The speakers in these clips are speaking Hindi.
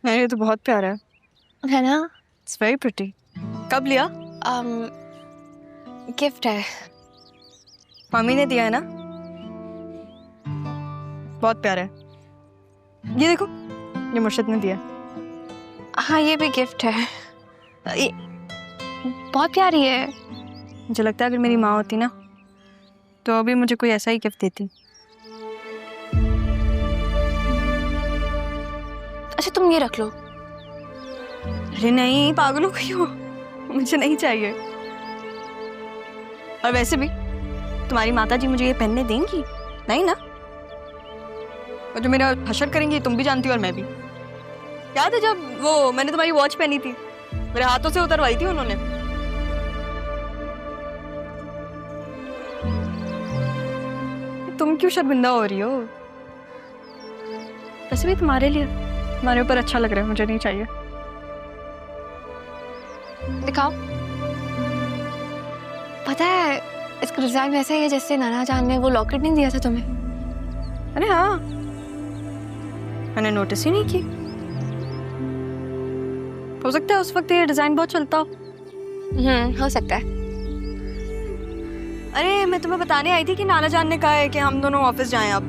है, ये तो बहुत प्यारा है ना? It's very pretty. कब लिया? गिफ्ट है। मम्मी ने दिया है ना? बहुत प्यारा है। ये देखो, ये मुर्शिद ने दिया। हाँ, ये भी गिफ्ट है। ये बहुत प्यारी है। मुझे लगता है अगर मेरी माँ होती ना तो अभी मुझे कोई ऐसा ही गिफ्ट देती। अच्छा, तुम ये रख लो। अरे नहीं, पागल हो गई हो, मुझे नहीं चाहिए। और वैसे भी तुम्हारी माता जी मुझे ये पहनने देंगी नहीं ना? और जो मेरा हशर करेंगी तुम भी जानती हो और मैं भी। याद है जब वो मैंने तुम्हारी वॉच पहनी थी, मेरे हाथों से उतरवाई थी उन्होंने। तुम क्यों शर्मिंदा हो रही हो? वैसे भी तुम्हारे लिए, तुम्हारे ऊपर अच्छा लग रहा है, मुझे नहीं चाहिए। दिखाओ। पता है इसका डिजाइन वैसा ही है जैसे नाना जान ने वो लॉकेट नहीं दिया था तुम्हें। अरे हाँ, मैंने नोटिस ही नहीं की। हो सकता है उस वक्त ये डिजाइन बहुत चलता हो। हो सकता है। अरे मैं तुम्हें बताने आई थी कि नाना जान ने कहा है कि हम दोनों ऑफिस जाएं अब।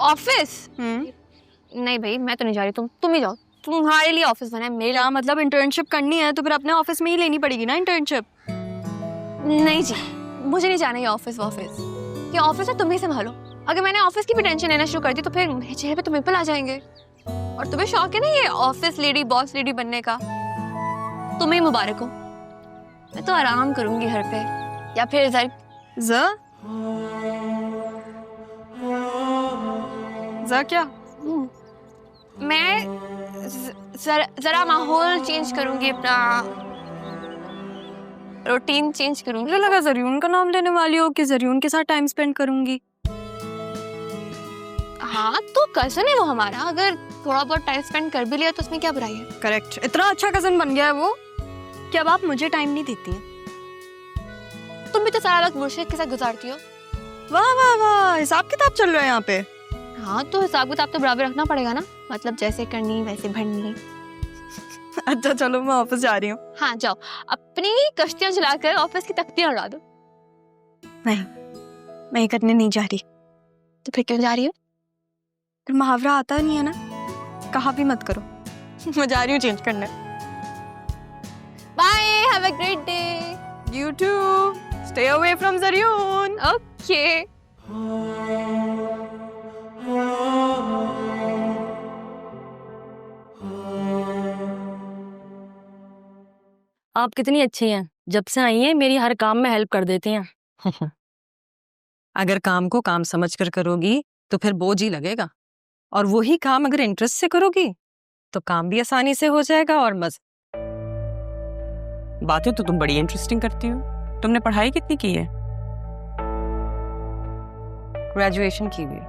ऑफिस? नहीं भाई, मैं तो नहीं जा रही। तुम ही जाओ। तुम्हारे लिए ऑफिस बना है, मेरे क्या मतलब? इंटर्नशिप करनी है तो फिर अपने ऑफिस में ही लेनी पड़ेगी ना इंटर्नशिप। नहीं जी, मुझे नहीं जाना ये ऑफिस। ये ऑफिस है, तुम ही संभालो। अगर मैंने ऑफिस की भी टेंशन लेना शुरू कर दी तो फिर मेरे चेहरे पे तो पिंपल आ जाएंगे। और तुम्हें शौक है ना ये ऑफिस लेडी, बॉस लेडी बनने का? तुम्हें मुबारक हो। मैं तो आराम करूंगी घर पे, या फिर क्या? मैं जरा माहौल चेंज करूंगी, अपना रूटीन चेंज करूंगी। मुझे लगा जरियून का नाम लेने वाली हो कि जरियून के साथ टाइम स्पेंड करूंगी। हाँ, तो कजन है वो हमारा, अगर थोड़ा बहुत टाइम स्पेंड कर भी लिया तो उसमें क्या बुराई है? करेक्ट, इतना अच्छा कजन बन गया है वो कि अब आप मुझे टाइम नहीं देती हैं। तुम भी तो सारा वक्त मुर्शिद के साथ गुजारती हो। वाह वाह वाह, हिसाब किताब चल रहा है यहाँ पे। हाँ, तो हिसाब किताब तो बराबर रखना पड़ेगा ना, मतलब जैसे करनी वैसे भरनी। अच्छा चलो, मैं ऑफिस जा रही हूँ। हाँ जाओ, अपनी कश्तियां चलाकर ऑफिस की तख्तियां उड़ा दो। नहीं, मैं ये करने नहीं जा रही। तो फिर क्यों जा रही हो? फिर मुहावरा आता नहीं है ना, कहा भी मत करो। मैं जा रही हूँ चेंज करने। Bye, have a great day. You too. Stay away from Zaryun. Okay. आप कितनी अच्छी हैं, जब से आई हैं मेरी हर काम में हेल्प कर देते हैं। अगर काम को काम समझकर करोगी तो फिर बोझ ही लगेगा, और वही काम अगर इंटरेस्ट से करोगी तो काम भी आसानी से हो जाएगा और बातें तो तुम बड़ी इंटरेस्टिंग करती हो। तुमने पढ़ाई कितनी की है? ग्रेजुएशन की हुई।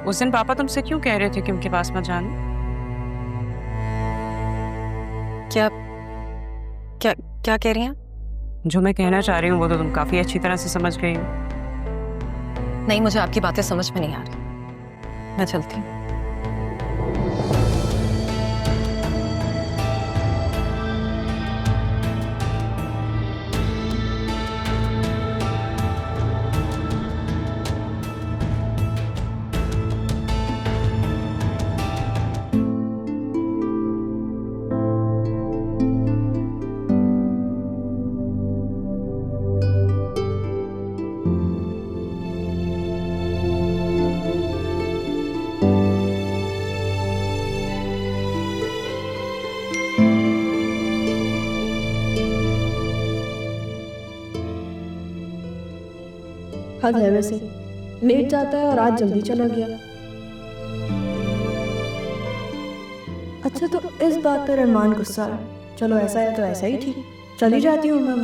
उस दिन पापा तुमसे क्यों कह रहे थे कि उनके पास मत जाना? क्या क्या क्या कह रही हैं? जो मैं कहना चाह रही हूँ वो तो तुम काफी अच्छी तरह से समझ गई हो। नहीं, मुझे आपकी बातें समझ में नहीं आ रही। मैं चलती हूँ। हद है वैसे, लेट जाता है और आज जल्दी चला गया। अच्छा, तो इस बात पर अरमान गुस्सा है। चलो ऐसा है तो ऐसा ही ठीक, चली जाती हूँ मैं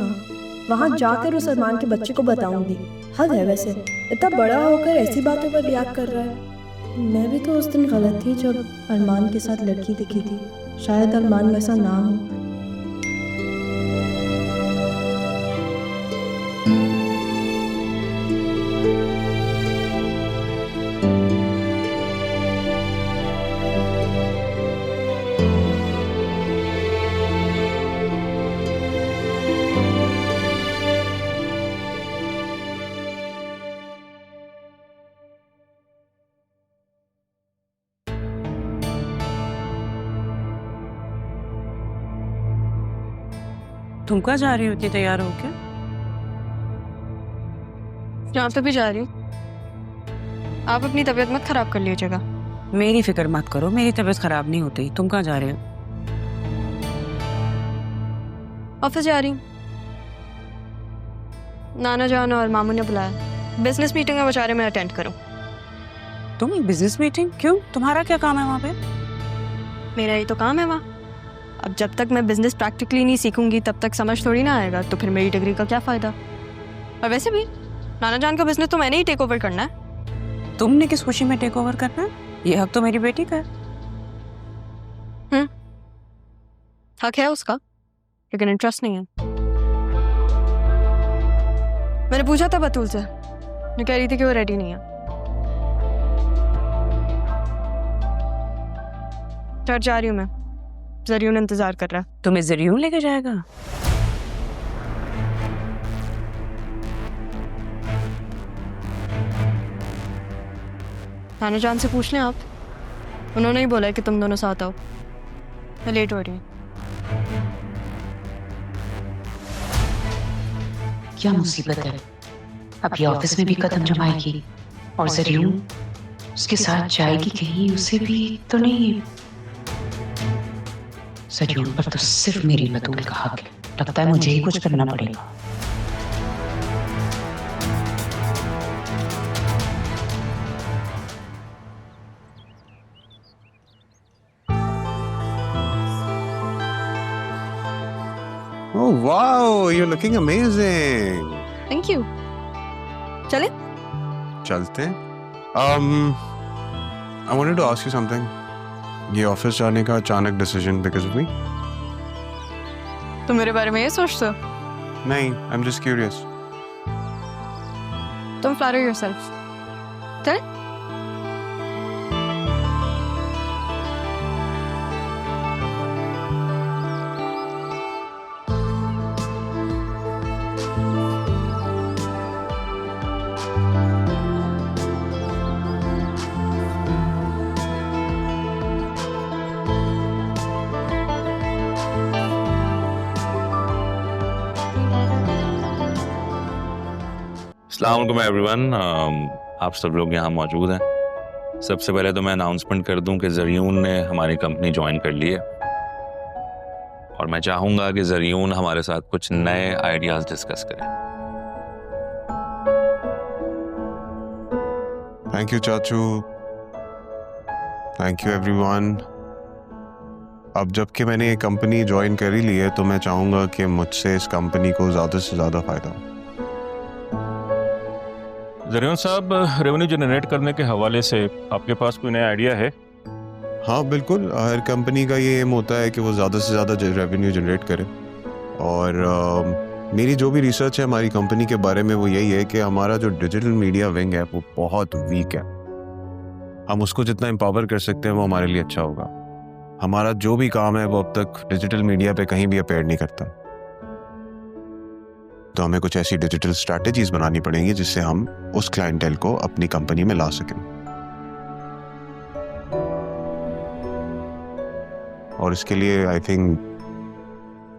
वहाँ जाकर उस अरमान के बच्चे को बताऊंगी। हद है वैसे, इतना बड़ा होकर ऐसी बातों पर रिएक्ट कर रहा है। मैं भी तो उस दिन गलत थी जब अरमान के साथ लड़की दिखी थी। शायद अरमान वैसा ना हो। तुम कहाँ जा रही हो इतनी तैयार होके? जहाँ पे भी जा रही हूँ। आप अपनी तबीयत मत खराब कर लीजिएगा। मेरी फिक्र मत करो, मेरी तबीयत खराब नहीं होती। तुम कहाँ जा रहे हो? ऑफिस जा रही हूँ। नाना जान और मामू ने बुलाया, बिजनेस मीटिंग है, वो चाह रहे मैं अटेंड करूँ। तुम बिजनेस मीटिंग? क्यों, तुम्हारा क्या काम है वहाँ पे? मेरा ही तो काम है वहाँ। अब जब तक मैं बिजनेस प्रैक्टिकली नहीं सीखूंगी तब तक समझ थोड़ी ना आएगा, तो फिर मेरी डिग्री का क्या फ़ायदा। और वैसे भी नाना जान का बिजनेस तो मैंने ही टेक ओवर करना है। तुमने किस खुशी में टेक ओवर करना है? ये हक तो मेरी बेटी का है। हक है उसका, लेकिन इंटरेस्ट नहीं है। मैंने पूछा था बतूल से, वो कह रही थी कि वो रेडी नहीं है। चर्च जा रही हूँ मैं, जरियून इंतजार कर रहा है। तुम्हें जरियून लेके जाएगा? नाना जान से पूछ लें आप, उन्होंने ही बोला है कि तुम दोनों साथ आओ। मैं लेट हो रही हूँ। क्या मुसीबत है, अब ये ऑफिस में भी कदम जमाएगी और जरियून उसके साथ जाएगी कहीं, उसे भी तो नहीं। जरियून पर तो सिर्फ मेरी बतूल का हक है, लगता है मुझे ही कुछ करना पड़ेगा। Oh wow, you're looking amazing. Thank you. चले? चलते हैं। I wanted to ask you something. ये ऑफिस जाने का अचानक डिसीजन because of me? तुम मेरे बारे में ये सोचते हो? नहीं, I'm just curious. तुम flatter yourself. चले? अस्सलाम वालेकुम एवरीवन, आप सब लोग यहाँ मौजूद हैं। सबसे पहले तो मैं अनाउंसमेंट कर दूं कि जरियून ने हमारी कंपनी ज्वाइन कर ली है और मैं चाहूँगा कि जरियून हमारे साथ कुछ नए आइडियाज़ डिस्कस करें। Thank you चाचू। Thank you everyone। अब जबकि मैंने ये कंपनी ज्वाइन कर ही ली है तो मैं चाहूँगा कि मुझसे इस कंपनी को ज़्यादा से ज़्यादा फ़ायदा हो। जरियून साहब, रेवेन्यू जनरेट करने के हवाले से आपके पास कोई नया आइडिया है? हाँ बिल्कुल, हर कंपनी का ये एम होता है कि वो ज़्यादा से ज़्यादा रेवेन्यू जनरेट करे और मेरी जो भी रिसर्च है हमारी कंपनी के बारे में वो यही है कि हमारा जो डिजिटल मीडिया विंग है वो बहुत वीक है। हम उसको जितना एम्पावर कर सकते हैं वो हमारे लिए अच्छा होगा। हमारा जो भी काम है वो अब तक डिजिटल मीडिया पे कहीं भी अपीयर नहीं करता, तो हमें कुछ ऐसी डिजिटल स्ट्रैटेजीज बनानी पड़ेंगी जिससे हम उस क्लाइंटेल को अपनी कंपनी में ला सकें। और इसके लिए आई थिंक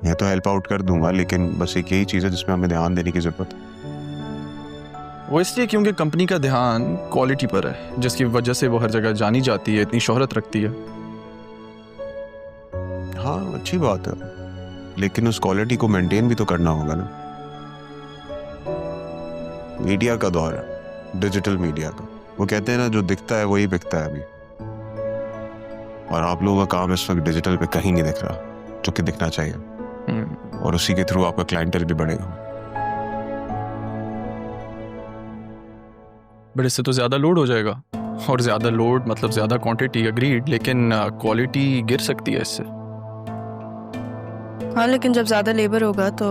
मैं तो हेल्प आउट कर दूंगा, लेकिन बस एक यही चीज़ है जिसमें हमें ध्यान देने की ज़रूरत है। वो इसलिए क्योंकि कंपनी का ध्यान क्वालिटी पर है, जिसकी वजह से वो हर जगह जानी जाती है, इतनी शोहरत रखती है। हाँ अच्छी बात है, लेकिन उस क्वालिटी को मेंटेन भी तो करना होगा ना। मीडिया का दौर है, डिजिटल मीडिया का। वो कहते हैं ना, जो दिखता है वही बिकता है अभी, और आप लोगों का काम इस वक्त डिजिटल पे कहीं नहीं दिख रहा जो कि दिखना चाहिए, और उसी के थ्रू आपका क्लाइंटेल भी बढ़ेगा। बट इससे तो ज्यादा लोड हो जाएगा, और ज्यादा लोड मतलब ज्यादा क्वांटिटी, अग्रीड, लेकिन क्वालिटी गिर सकती है इससे। हाँ, लेकिन जब ज्यादा लेबर होगा तो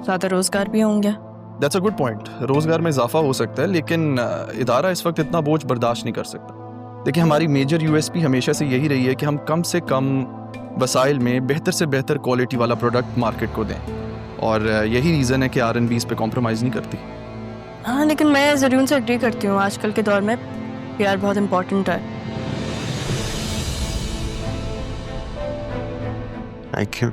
ज्यादा रोजगार भी होंगे। That's a good point. रोजगार में इजाफा हो सकता है, लेकिन इदारा इस वक्त इतना बोझ बर्दाश्त नहीं कर सकता। देखिए, हमारी मेजर यूएसपी हमेशा से यही रही है कि हम कम से कम वसाइल में बेहतर से बेहतर क्वालिटी वाला प्रोडक्ट मार्केट को दें, और यही रीज़न है कि R&B इस पे कॉम्प्रोमाइज़ नहीं करती। हाँ, लेकिन मैं जरूर से एग्री करती हूँ, आजकल के दौर में PR बहुत इम्पोर्टेंट है। Thank you.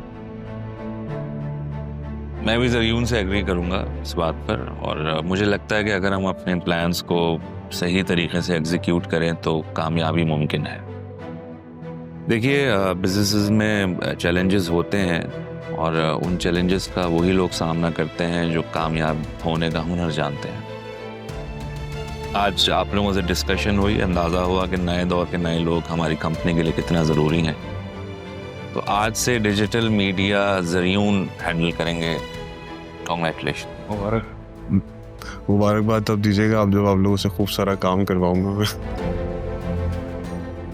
मैं भी ज़रियून से एग्री करूंगा इस बात पर, और मुझे लगता है कि अगर हम अपने प्लान्स को सही तरीके से एग्जीक्यूट करें तो कामयाबी मुमकिन है। देखिए, बिजनेसेस में चैलेंजेस होते हैं और उन चैलेंजेस का वही लोग सामना करते हैं जो कामयाब होने का हुनर जानते हैं। आज आप लोगों से डिस्कशन हुई, अंदाज़ा हुआ कि नए दौर के नए लोग हमारी कंपनी के लिए कितना ज़रूरी हैं। तो आज से डिजिटल मीडिया ज़रियून हैंडल करेंगे। कांग्रेचुलेशन। मुबारकबाद तब दीजिएगा आप जब आप लोगों से खूब सारा काम करवाऊंगा मैं।